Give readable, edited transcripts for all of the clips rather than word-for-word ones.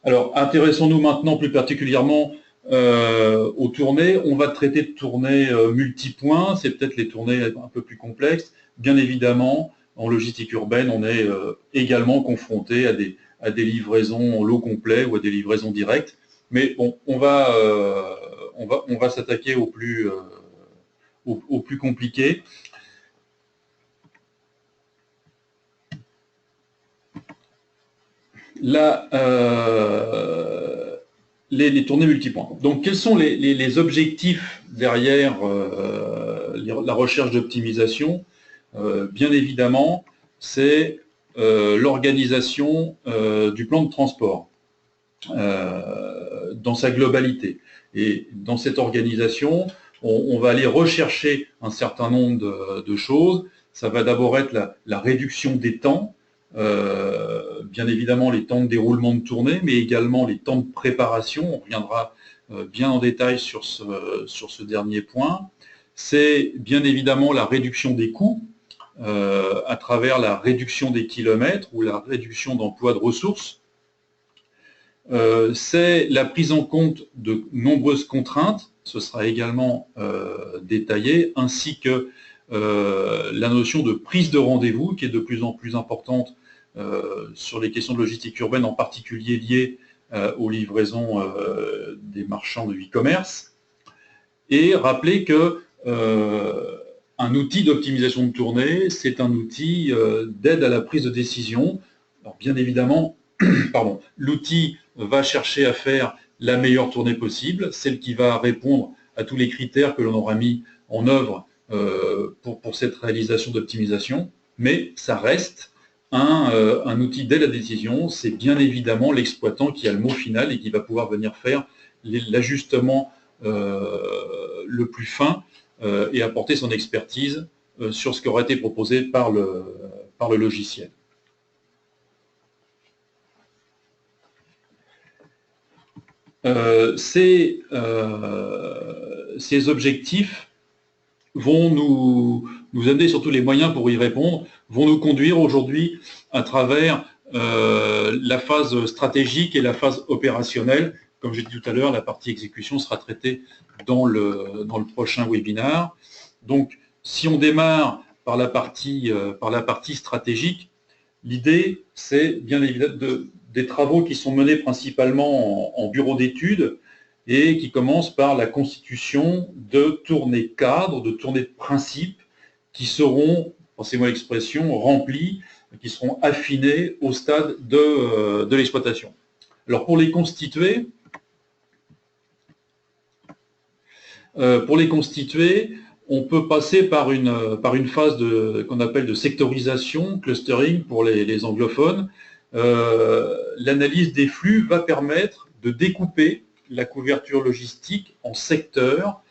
Alors, intéressons-nous maintenant plus particulièrement aux tournées. On va traiter de tournées multipoints, c'est peut-être les tournées un peu plus complexes. Bien évidemment, en logistique urbaine, on est également confronté à des livraisons en lot complet ou à des livraisons directes. Mais bon, on va s'attaquer au plus compliqué. Là, les tournées multipoints. Donc, quels sont les objectifs derrière la recherche d'optimisation? Bien évidemment, c'est l'organisation du plan de transport dans sa globalité. Et dans cette organisation, on va aller rechercher un certain nombre de choses. Ça va d'abord être la réduction des temps, bien évidemment les temps de déroulement de tournée, mais également les temps de préparation. On reviendra bien en détail sur ce dernier point. C'est bien évidemment la réduction des coûts à travers la réduction des kilomètres ou la réduction d'emploi de ressources. C'est la prise en compte de nombreuses contraintes, ce sera également détaillé, ainsi que la notion de prise de rendez-vous qui est de plus en plus importante sur les questions de logistique urbaine, en particulier liées aux livraisons des marchands de e-commerce. Et rappeler que un outil d'optimisation de tournée, c'est un outil d'aide à la prise de décision. Alors, bien évidemment, l'outil va chercher à faire la meilleure tournée possible, celle qui va répondre à tous les critères que l'on aura mis en œuvre pour cette réalisation d'optimisation, mais ça reste un outil d'aide à la décision. C'est bien évidemment l'exploitant qui a le mot final et qui va pouvoir venir faire l'ajustement le plus fin et apporter son expertise sur ce qui aura été proposé par le logiciel. Ces objectifs vont nous amener, surtout les moyens pour y répondre, vont nous conduire aujourd'hui à travers la phase stratégique et la phase opérationnelle. Comme j'ai dit tout à l'heure, la partie exécution sera traitée dans le prochain webinaire. Donc, si on démarre par la partie stratégique, l'idée, c'est bien évidemment des travaux qui sont menés principalement en bureau d'études et qui commencent par la constitution de tournées cadres, de tournées de principe qui seront, pensez-moi l'expression, remplies, qui seront affinées au stade de l'exploitation. Alors pour les constituer, on peut passer par une phase qu'on appelle de sectorisation, clustering pour les anglophones. L'analyse des flux va permettre de découper la couverture logistique en secteurs,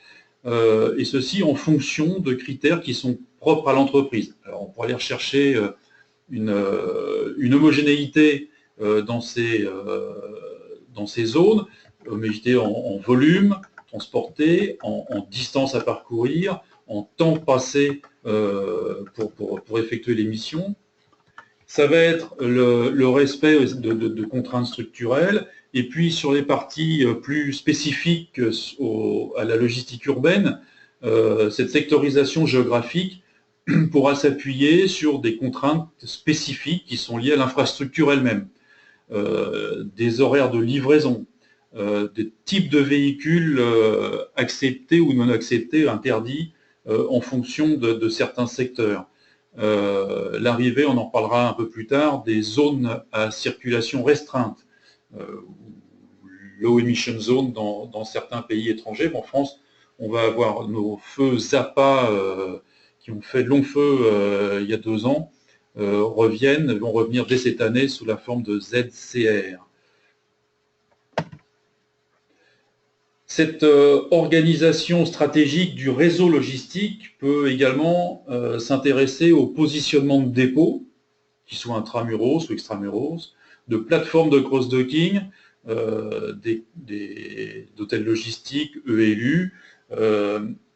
et ceci en fonction de critères qui sont propres à l'entreprise. Alors on pourrait aller rechercher une homogénéité dans ces zones, homogénéité en volume transporté, en distance à parcourir, en temps passé pour effectuer les missions. Ça va être le respect de contraintes structurelles. Et puis sur les parties plus spécifiques à la logistique urbaine, cette sectorisation géographique pourra s'appuyer sur des contraintes spécifiques qui sont liées à l'infrastructure elle-même, des horaires de livraison, des types de véhicules acceptés ou non acceptés, interdits en fonction de certains secteurs. L'arrivée, on en parlera un peu plus tard, des zones à circulation restreinte, low emission zone dans certains pays étrangers. En France, on va avoir nos feux Zappa qui ont fait de longs feux il y a 2 ans, vont revenir dès cette année sous la forme de ZCR. Cette organisation stratégique du réseau logistique peut également s'intéresser au positionnement de dépôts, qui soient intramuros ou extramuros, de plateformes de cross-docking, d'hôtels logistiques, ELU,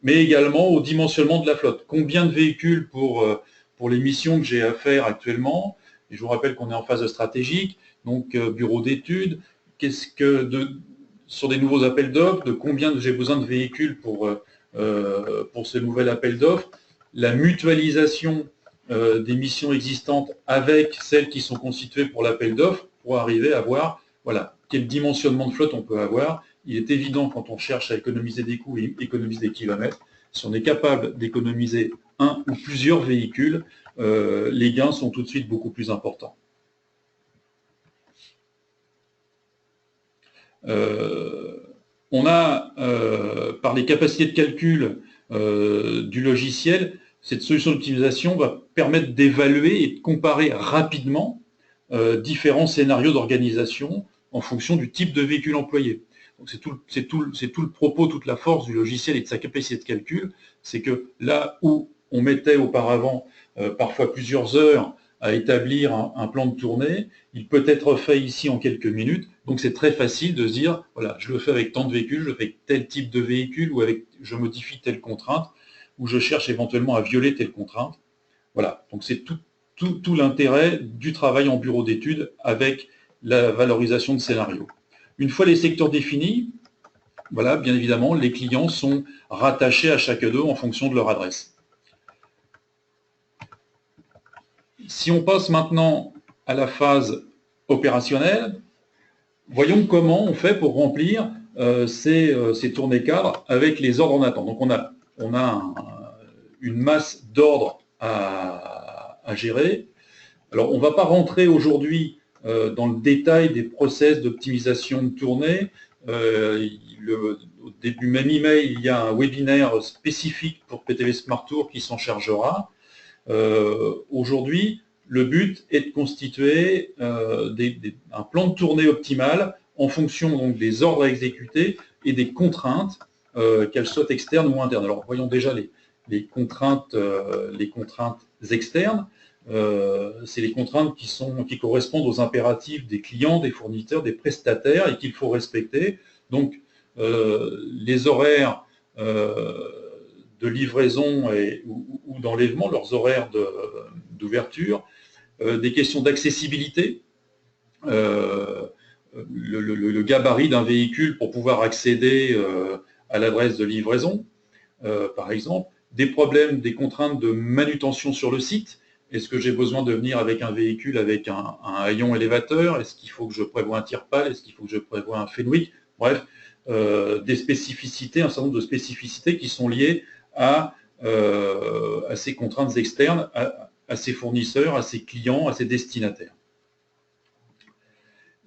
mais également au dimensionnement de la flotte. Combien de véhicules pour les missions que j'ai à faire actuellement? Et je vous rappelle qu'on est en phase stratégique, donc bureau d'études. sur des nouveaux appels d'offres, de combien j'ai besoin de véhicules pour ce nouvel appel d'offres, la mutualisation des missions existantes avec celles qui sont constituées pour l'appel d'offres pour arriver à voir voilà, quel dimensionnement de flotte on peut avoir. Il est évident quand on cherche à économiser des coûts et économiser des kilomètres, si on est capable d'économiser un ou plusieurs véhicules, les gains sont tout de suite beaucoup plus importants. On a, par les capacités de calcul du logiciel, cette solution d'optimisation va permettre d'évaluer et de comparer rapidement différents scénarios d'organisation en fonction du type de véhicule employé. Donc c'est tout le propos, toute la force du logiciel et de sa capacité de calcul, c'est que là où on mettait auparavant parfois plusieurs heures à établir un plan de tournée, il peut être fait ici en quelques minutes. Donc c'est très facile de se dire, voilà, je le fais avec tant de véhicules, je le fais avec tel type de véhicule, ou je modifie telle contrainte, ou je cherche éventuellement à violer telle contrainte. Voilà, donc c'est tout l'intérêt du travail en bureau d'études avec la valorisation de scénarios. Une fois les secteurs définis, voilà, bien évidemment, les clients sont rattachés à chacun d'eux en fonction de leur adresse. Si on passe maintenant à la phase opérationnelle, voyons comment on fait pour remplir ces tournées cadres avec les ordres en attente. Donc on a une masse d'ordres à gérer. Alors on ne va pas rentrer aujourd'hui dans le détail des process d'optimisation de tournée. Au début même email, il y a un webinaire spécifique pour PTV Smart Tour qui s'en chargera. Aujourd'hui, le but est de constituer un plan de tournée optimal en fonction donc, des ordres à exécuter et des contraintes, qu'elles soient externes ou internes. Alors voyons déjà les contraintes externes. C'est les contraintes qui correspondent aux impératifs des clients, des fournisseurs, des prestataires et qu'il faut respecter. Donc les horaires de livraison ou d'enlèvement, leurs horaires d'ouverture, des questions d'accessibilité, le gabarit d'un véhicule pour pouvoir accéder à l'adresse de livraison, par exemple, des problèmes, des contraintes de manutention sur le site. Est-ce que j'ai besoin de venir avec un véhicule avec un haillon élévateur? Est-ce qu'il faut que je prévoie un tire-pale? Est-ce qu'il faut que je prévoie un Fenwick? Bref, des spécificités, un certain nombre de spécificités qui sont liées à ces contraintes externes, à ses fournisseurs, à ses clients, à ses destinataires.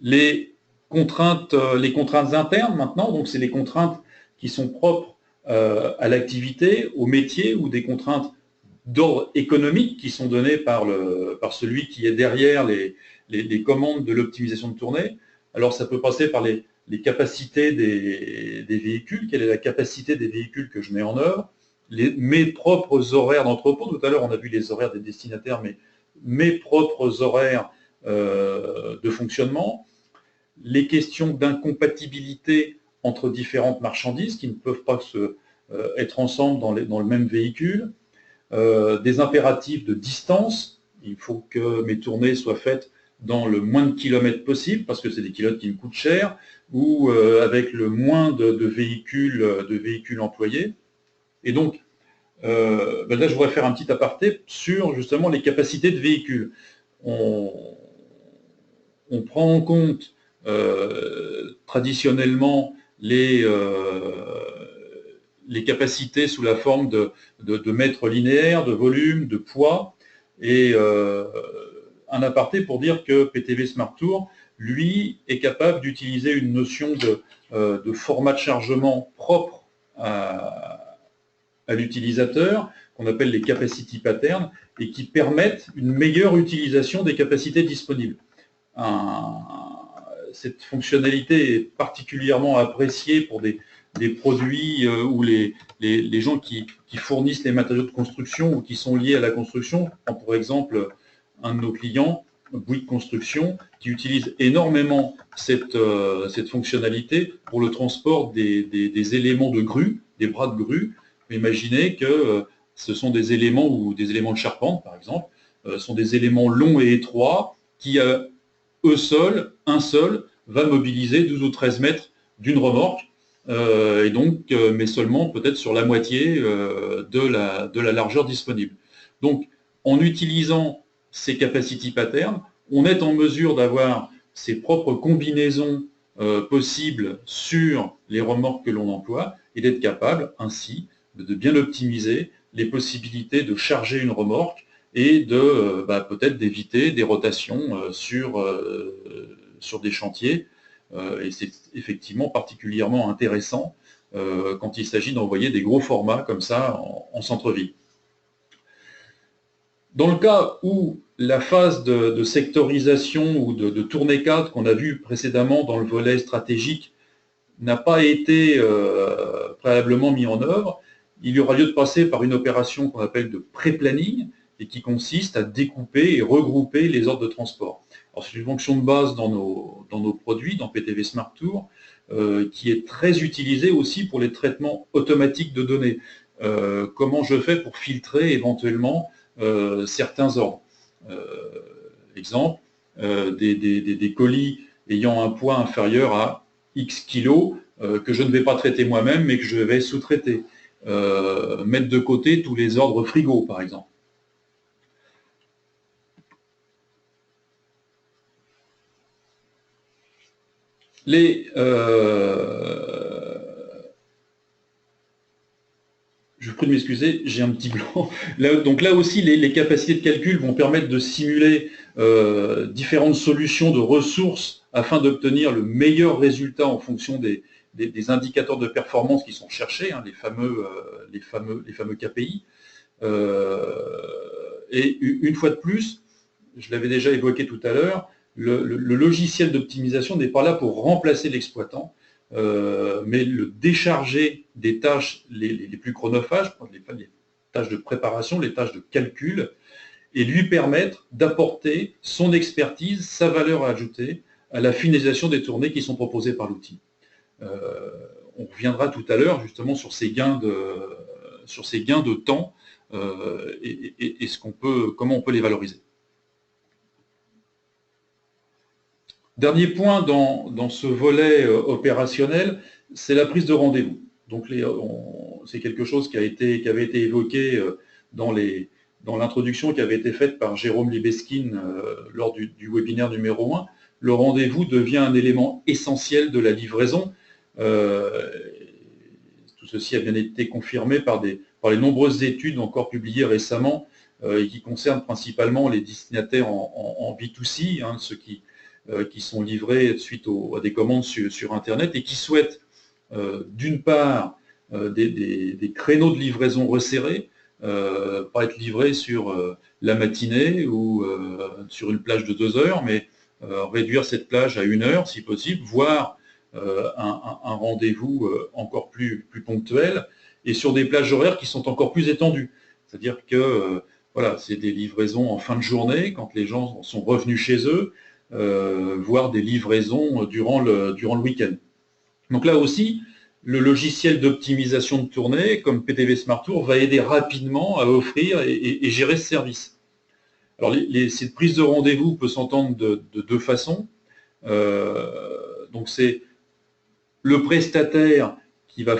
Les contraintes internes maintenant, donc c'est les contraintes qui sont propres à l'activité, au métier, ou des contraintes d'ordre économique qui sont données par celui qui est derrière les commandes de l'optimisation de tournée. Alors ça peut passer par les capacités des véhicules, quelle est la capacité des véhicules que je mets en œuvre, mes propres horaires d'entrepôt. Tout à l'heure, on a vu les horaires des destinataires, mais mes propres horaires de fonctionnement, les questions d'incompatibilité entre différentes marchandises qui ne peuvent pas être ensemble dans le même véhicule, des impératifs de distance. Il faut que mes tournées soient faites dans le moins de kilomètres possible, parce que c'est des kilomètres qui me coûtent cher, ou avec le moins de véhicules employés. Et donc, là, je voudrais faire un petit aparté sur justement les capacités de véhicules. On prend en compte traditionnellement les capacités sous la forme de mètres linéaires, de volume, de poids, et un aparté pour dire que PTV Smart Tour, lui, est capable d'utiliser une notion de format de chargement propre à l'utilisateur, qu'on appelle les capacity patterns, et qui permettent une meilleure utilisation des capacités disponibles. Cette fonctionnalité est particulièrement appréciée pour des produits où les gens qui fournissent les matériaux de construction ou qui sont liés à la construction, pour exemple un de nos clients, Bouygues Construction, qui utilise énormément cette fonctionnalité pour le transport des éléments de grue, des bras de grue. Imaginez que ce sont des éléments ou des éléments de charpente, par exemple, sont des éléments longs et étroits qui, eux seuls, va mobiliser 12 ou 13 mètres d'une remorque, et donc, mais seulement peut-être sur la moitié de la largeur disponible. Donc, en utilisant ces capacity patterns, on est en mesure d'avoir ses propres combinaisons possibles sur les remorques que l'on emploie et d'être capable ainsi de bien optimiser les possibilités de charger une remorque et de peut-être d'éviter des rotations sur des chantiers. Et c'est effectivement particulièrement intéressant quand il s'agit d'envoyer des gros formats comme ça en centre-ville. Dans le cas où la phase de sectorisation ou de tournée cadre qu'on a vu précédemment dans le volet stratégique n'a pas été préalablement mis en œuvre, il y aura lieu de passer par une opération qu'on appelle de pré-planning et qui consiste à découper et regrouper les ordres de transport. Alors c'est une fonction de base dans nos produits, dans PTV Smart Tour, qui est très utilisée aussi pour les traitements automatiques de données. Comment je fais pour filtrer éventuellement certains ordres. Exemple, des colis ayant un poids inférieur à X kilos que je ne vais pas traiter moi-même, mais que je vais sous-traiter. Mettre de côté tous les ordres frigo, par exemple. Je vous prie de m'excuser, j'ai un petit blanc. Donc là aussi, les capacités de calcul vont permettre de simuler différentes solutions de ressources afin d'obtenir le meilleur résultat en fonction des indicateurs de performance qui sont cherchés, hein, les fameux KPI. Et une fois de plus, je l'avais déjà évoqué tout à l'heure, le logiciel d'optimisation n'est pas là pour remplacer l'exploitant, mais le décharger des tâches les plus chronophages, les tâches de préparation, les tâches de calcul, et lui permettre d'apporter son expertise, sa valeur ajoutée à la finalisation des tournées qui sont proposées par l'outil. On reviendra tout à l'heure justement sur ces gains de temps et comment on peut les valoriser. Dernier point dans ce volet opérationnel, c'est la prise de rendez-vous. Donc c'est quelque chose qui avait été évoqué dans l'introduction qui avait été faite par Jérôme Libeskine lors du webinaire numéro 1. Le rendez-vous devient un élément essentiel de la livraison. Tout ceci a bien été confirmé par les nombreuses études encore publiées récemment et qui concernent principalement les destinataires en B2C, hein, ceux qui sont livrés suite à des commandes sur Internet et qui souhaitent d'une part des créneaux de livraison resserrés, pas être livrés sur la matinée ou sur une plage de 2 heures, mais réduire cette plage à 1 heure si possible, voire un rendez-vous encore plus ponctuel et sur des plages horaires qui sont encore plus étendues. C'est-à-dire que voilà, c'est des livraisons en fin de journée quand les gens sont revenus chez eux, voire des livraisons durant le week-end. Donc là aussi, le logiciel d'optimisation de tournée, comme PTV Smart Tour, va aider rapidement à offrir et gérer ce service. Alors cette prise de rendez-vous peut s'entendre de 2 façons. Donc c'est le prestataire qui va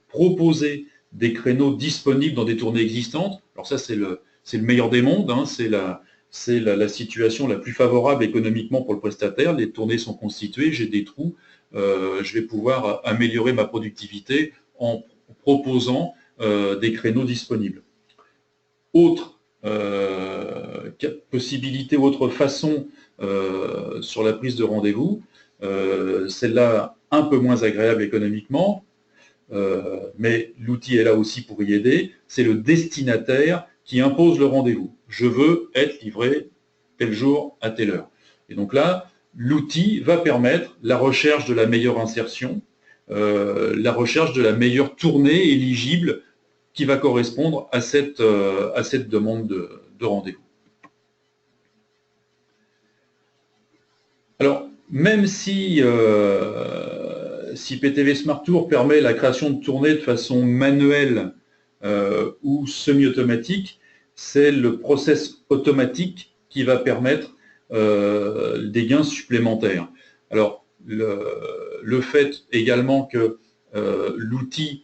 proposer des créneaux disponibles dans des tournées existantes. Alors ça, c'est le meilleur des mondes, hein, c'est la situation la plus favorable économiquement pour le prestataire. Les tournées sont constituées, j'ai des trous, je vais pouvoir améliorer ma productivité en proposant des créneaux disponibles. Autre possibilité, autre façon sur la prise de rendez-vous, celle-là un peu moins agréable économiquement, mais l'outil est là aussi pour y aider, c'est le destinataire qui impose le rendez-vous. Je veux être livré tel jour à telle heure. Et donc là, l'outil va permettre la recherche de la meilleure insertion, la recherche de la meilleure tournée éligible qui va correspondre à cette demande de rendez-vous. Alors, même si PTV Smart Tour permet la création de tournées de façon manuelle ou semi-automatique, c'est le process automatique qui va permettre des gains supplémentaires. Alors, le fait également que l'outil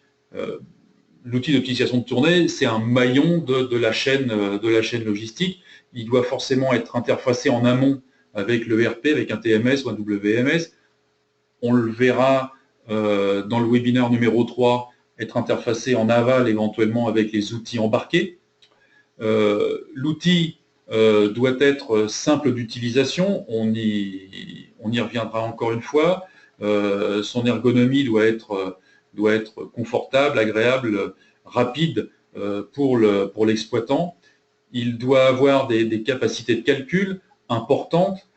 d'optimisation de tournée, c'est un maillon de la chaîne logistique. Il doit forcément être interfacé en amont avec le ERP, avec un TMS ou un WMS. On le verra dans le webinaire numéro 3, être interfacé en aval éventuellement avec les outils embarqués. L'outil doit être simple d'utilisation, on y reviendra encore une fois. Son ergonomie doit être confortable, agréable, rapide pour l'exploitant. Il doit avoir des capacités de calcul importantes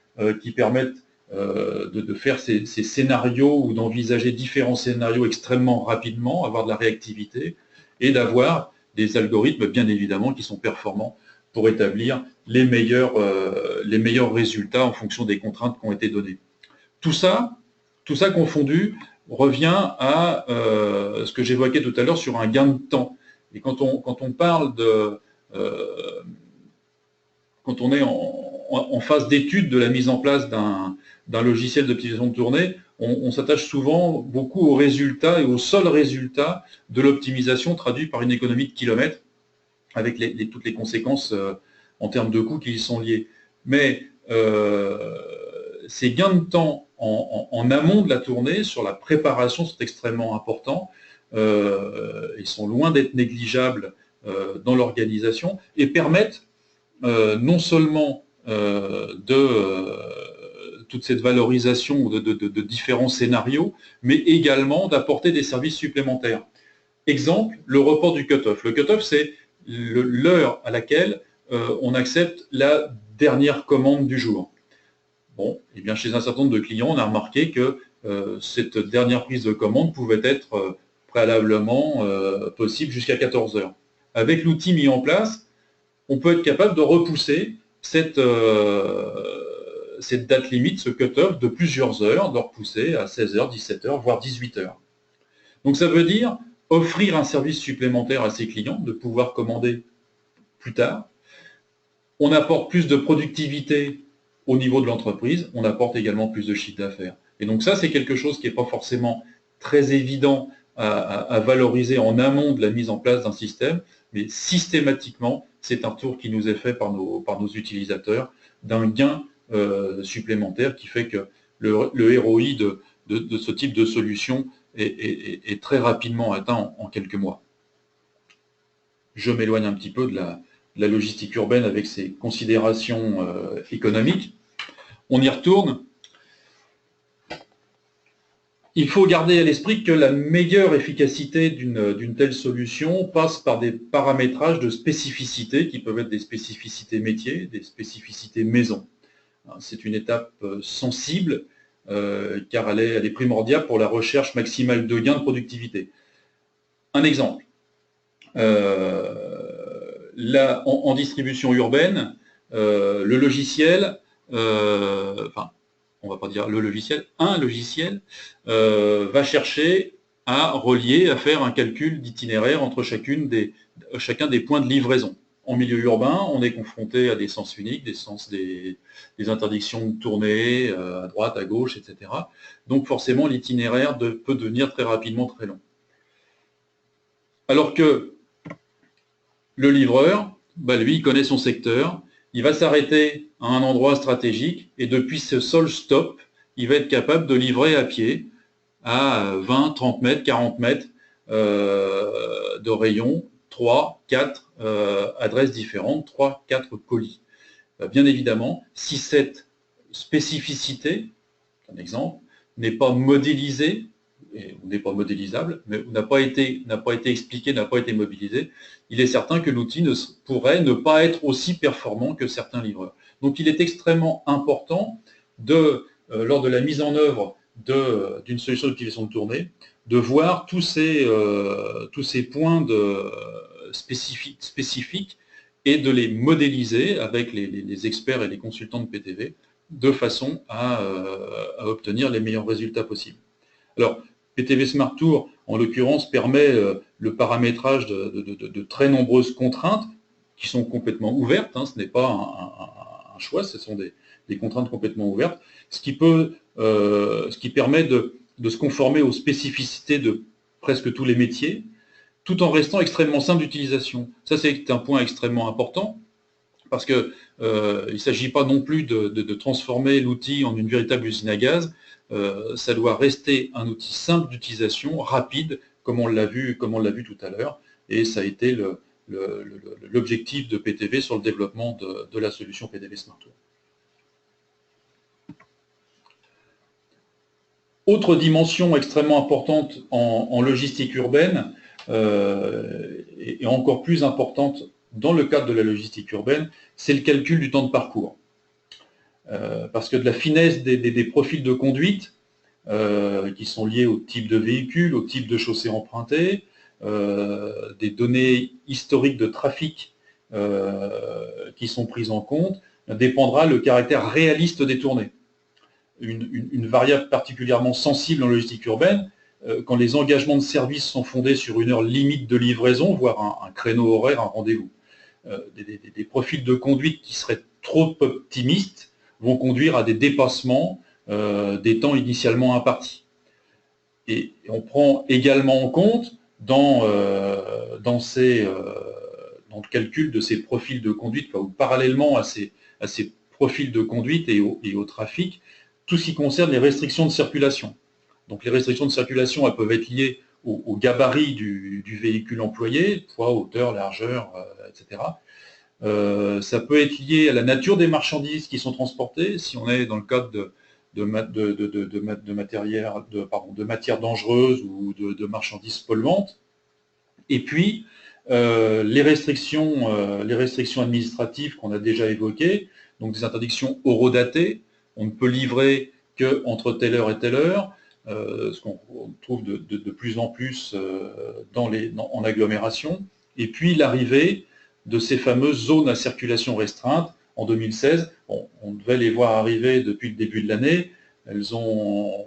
qui permettent de faire ces scénarios ou d'envisager différents scénarios extrêmement rapidement, avoir de la réactivité et d'avoir des algorithmes, bien évidemment, qui sont performants pour établir les meilleurs résultats en fonction des contraintes qui ont été données. Tout ça confondu revient à ce que j'évoquais tout à l'heure sur un gain de temps. Et quand on parle de... quand on est en phase d'étude de la mise en place d'un logiciel d'optimisation de tournée, on s'attache souvent beaucoup aux résultats et aux seuls résultats de l'optimisation traduit par une économie de kilomètres avec toutes les conséquences en termes de coûts qui y sont liés. Mais ces gains de temps en amont de la tournée, sur la préparation, sont extrêmement importants. Ils sont loin d'être négligeables dans l'organisation et permettent non seulement toute cette valorisation de différents scénarios, mais également d'apporter des services supplémentaires. Exemple, le report du cut-off. Le cut-off, c'est l'heure à laquelle on accepte la dernière commande du jour. Bon, et bien chez un certain nombre de clients, on a remarqué que cette dernière prise de commande pouvait être préalablement possible jusqu'à 14 heures. Avec l'outil mis en place, on peut être capable de repousser cette date limite, ce cut-off de plusieurs heures, de repousser à 16 heures, 17 heures, voire 18 heures. Donc ça veut dire offrir un service supplémentaire à ses clients, de pouvoir commander plus tard. On apporte plus de productivité au niveau de l'entreprise, on apporte également plus de chiffre d'affaires. Et donc ça, c'est quelque chose qui n'est pas forcément très évident à valoriser en amont de la mise en place d'un système, mais systématiquement, c'est un retour qui nous est fait par nos utilisateurs d'un gain supplémentaire qui fait que le ROI de ce type de solution est très rapidement atteint en quelques mois. Je m'éloigne un petit peu de la logistique urbaine avec ses considérations économiques. On y retourne. Il faut garder à l'esprit que la meilleure efficacité d'une telle solution passe par des paramétrages de spécificités qui peuvent être des spécificités métiers, des spécificités maison. C'est une étape sensible car elle est primordiale pour la recherche maximale de gains de productivité. Un exemple. Là, en distribution urbaine, le logiciel, on va pas dire le logiciel, un logiciel va chercher à relier, à faire un calcul d'itinéraire entre chacun des points de livraison. En milieu urbain, on est confronté à des sens uniques, des interdictions de tournée à droite, à gauche, etc. Donc forcément, l'itinéraire peut devenir très rapidement très long. Alors que le livreur, lui, il connaît son secteur, il va s'arrêter à un endroit stratégique et depuis ce seul stop, il va être capable de livrer à pied à 20, 30 mètres, 40 mètres de rayon, 3, 4 adresses différentes, 3, 4 colis. Bien évidemment, si cette spécificité, un exemple, n'est pas modélisée, ou n'est pas modélisable, mais n'a pas été expliqué, n'a pas été mobilisé, il est certain que l'outil pourrait ne pas être aussi performant que certains livreurs. Donc il est extrêmement important, lors de la mise en œuvre d'une solution d'optimisation de tournée, de voir tous ces points spécifiques et de les modéliser avec les experts et les consultants de PTV de façon à obtenir les meilleurs résultats possibles. Alors, PTV Smart Tour, en l'occurrence, permet le paramétrage de très nombreuses contraintes qui sont complètement ouvertes. Ce n'est pas un choix, ce sont des contraintes complètement ouvertes, ce qui peut ce qui permet de se conformer aux spécificités de presque tous les métiers, tout en restant extrêmement simple d'utilisation. Ça, c'est un point extrêmement important, parce qu'il ne s'agit pas non plus de transformer l'outil en une véritable usine à gaz. Ça doit rester un outil simple d'utilisation, rapide, comme on l'a vu tout à l'heure, et ça a été l'objectif de PTV sur le développement de la solution PTV SmartWare. Autre dimension extrêmement importante en logistique urbaine, et encore plus importante dans le cadre de la logistique urbaine, c'est le calcul du temps de parcours. Parce que de la finesse des profils de conduite, qui sont liés au type de véhicule, au type de chaussée empruntée, des données historiques de trafic qui sont prises en compte, dépendra le caractère réaliste des tournées. Une variable particulièrement sensible en logistique urbaine, quand les engagements de service sont fondés sur une heure limite de livraison, voire un créneau horaire, un rendez-vous. Des profils de conduite qui seraient trop optimistes vont conduire à des dépassements des temps initialement impartis. Et on prend également en compte dans le calcul de ces profils de conduite, ou parallèlement à ces profils de conduite et au trafic, tout ce qui concerne les restrictions de circulation. Donc les restrictions de circulation, elles peuvent être liées au gabarit du véhicule employé, poids, hauteur, largeur, etc. Ça peut être lié à la nature des marchandises qui sont transportées, si on est dans le cadre de matières dangereuses ou de marchandises polluantes. Et puis, les restrictions administratives qu'on a déjà évoquées, donc des interdictions horodatées, on ne peut livrer qu'entre telle heure et telle heure, ce qu'on trouve de plus en plus en agglomération, et puis l'arrivée de ces fameuses zones à circulation restreinte en 2016. Bon, on devait les voir arriver depuis le début de l'année, elles ont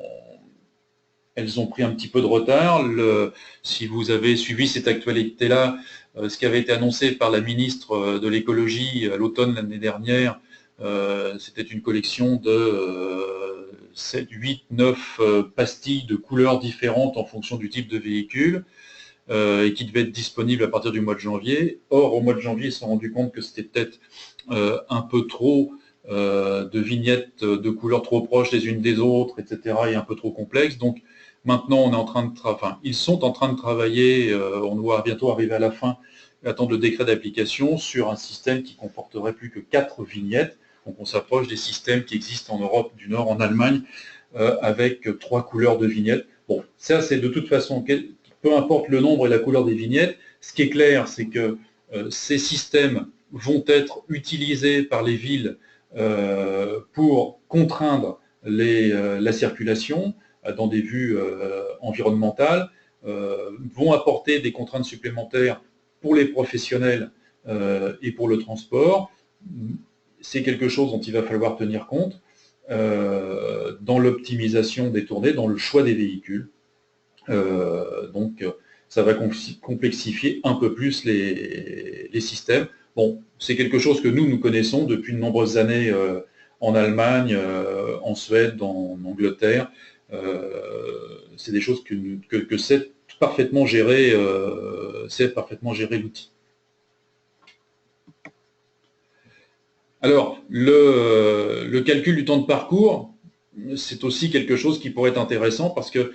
pris un petit peu de retard. Si vous avez suivi cette actualité-là, ce qui avait été annoncé par la ministre de l'écologie à l'automne l'année dernière, c'était une collection de 7, 8, 9 pastilles de couleurs différentes en fonction du type de véhicule, et qui devait être disponible à partir du mois de janvier. Or, au mois de janvier, ils se sont rendus compte que c'était peut-être un peu trop de vignettes de couleurs trop proches les unes des autres, etc., et un peu trop complexes. Donc maintenant, on est en train de ils sont en train de travailler, on doit bientôt arriver à la fin, attendre le décret d'application sur un système qui comporterait plus que 4 vignettes. Donc on s'approche des systèmes qui existent en Europe du Nord, en Allemagne, avec 3 couleurs de vignettes. Bon, ça c'est de toute façon, peu importe le nombre et la couleur des vignettes, ce qui est clair, c'est que ces systèmes vont être utilisés par les villes pour contraindre la circulation dans des vues environnementales, vont apporter des contraintes supplémentaires pour les professionnels et pour le transport. C'est quelque chose dont il va falloir tenir compte dans l'optimisation des tournées, dans le choix des véhicules. Donc ça va complexifier un peu plus les systèmes. Bon, c'est quelque chose que nous connaissons depuis de nombreuses années en Allemagne, en Suède, en Angleterre. C'est des choses que sait parfaitement gérer l'outil. Alors, le calcul du temps de parcours, c'est aussi quelque chose qui pourrait être intéressant parce que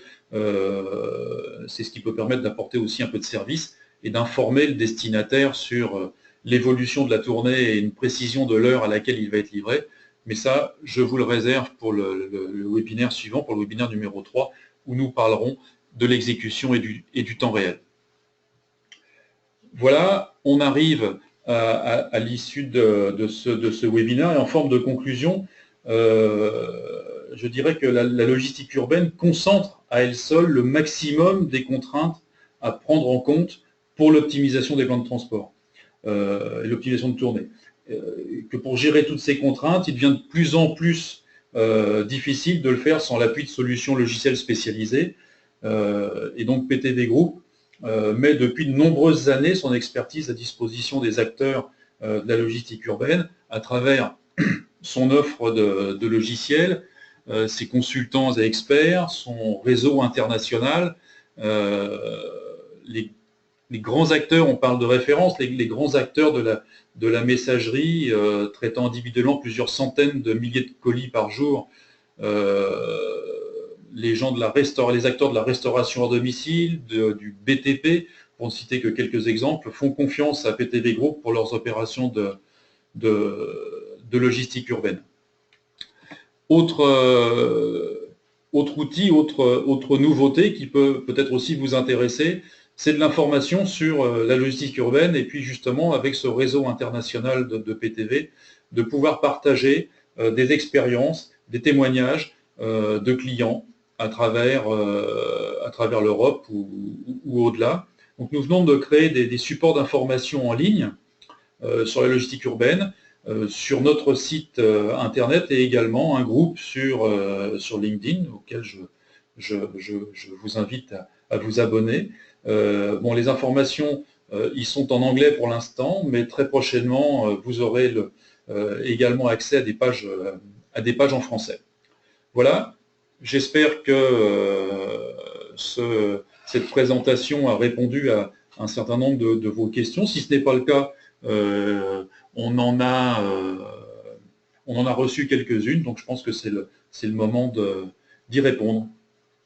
c'est ce qui peut permettre d'apporter aussi un peu de service et d'informer le destinataire sur l'évolution de la tournée et une précision de l'heure à laquelle il va être livré. Mais ça, je vous le réserve pour le webinaire suivant, pour le webinaire numéro 3, où nous parlerons de l'exécution et du temps réel. Voilà, on arrive à l'issue de ce webinaire, et en forme de conclusion, je dirais que la logistique urbaine concentre à elle seule le maximum des contraintes à prendre en compte pour l'optimisation des plans de transport et l'optimisation de tournée. Que pour gérer toutes ces contraintes, il devient de plus en plus difficile de le faire sans l'appui de solutions logicielles spécialisées. Et donc PTV Group met depuis de nombreuses années son expertise à disposition des acteurs de la logistique urbaine à travers son offre de logiciels, ses consultants et experts, son réseau international, les grands acteurs, on parle de référence, les grands acteurs de la messagerie, traitant individuellement plusieurs centaines de milliers de colis par jour, les acteurs de la restauration hors domicile, du BTP, pour ne citer que quelques exemples, font confiance à PTV Group pour leurs opérations de logistique urbaine. Autre outil, autre nouveauté qui peut peut-être aussi vous intéresser, c'est de l'information sur la logistique urbaine et puis justement avec ce réseau international de PTV, de pouvoir partager des expériences, des témoignages de clients à travers l'Europe ou au-delà. Donc nous venons de créer des supports d'information en ligne sur la logistique urbaine, sur notre site internet et également un groupe sur LinkedIn auquel je vous invite à vous abonner. Bon, les informations ils sont en anglais pour l'instant, mais très prochainement vous aurez également accès à des pages en français. Voilà, j'espère que cette présentation a répondu à un certain nombre de vos questions. Si ce n'est pas le cas, on en a reçu quelques-unes, donc je pense que c'est le moment d'y répondre.